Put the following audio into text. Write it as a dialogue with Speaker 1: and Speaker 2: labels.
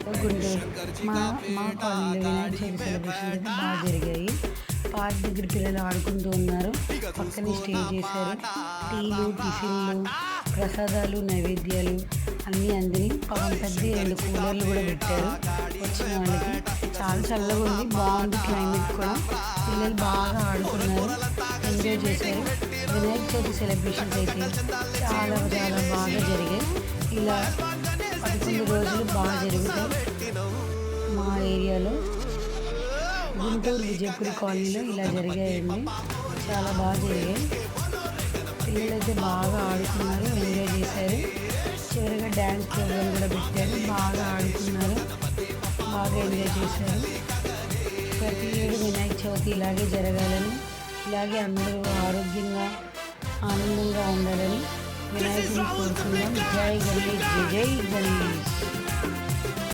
Speaker 1: గుంటూరు మా మా కాలనీలో వినాయక చవితి సెలబ్రేషన్స్ అయితే బాగా జరిగాయి. పార్క్ దగ్గర పిల్లలు ఆడుకుంటూ ఉన్నారు. పక్కనే స్టే చేశారు. టీలు, టిఫిన్లు, ప్రసాదాలు, నైవేద్యాలు అన్నీ అందిని. పాపం పెద్ద 2 కూలర్లు కూడా పెట్టారు వచ్చిన వాళ్ళకి. చాలా చల్లగా ఉంది, బాగుంది క్లైమేట్ కూడా. పిల్లలు బాగా ఆడుకున్నారు, ఎంజాయ్ చేశారు. వినాయక చవితి సెలబ్రేషన్స్ అయితే చాలా చాలా బాగా జరిగాయి. ఇలా 11 రోజులు బాగా జరుగుతాయి మా ఏరియాలో. గుంటూరు విజయపురి కాలనీలో ఇలా జరిగాయండి. చాలా బాగా జరిగాయి. పిల్లలైతే బాగా ఆడుకున్నారు, ఎంజాయ్ చేశారు. చివరిగా డ్యాన్స్ ప్రోగ్రామ్ కూడా పెట్టారు. బాగా ఆడుకున్నారు, బాగా ఎంజాయ్ చేశారు. ప్రతి ఏడు వినాయక చవితి ఇలాగే జరగాలని, ఇలాగే అందరూ ఆరోగ్యంగా ఆనందంగా ఉండాలని వినాయకుడిని కోరుకుందాం. జై గణేష్, జై జై గణేష్.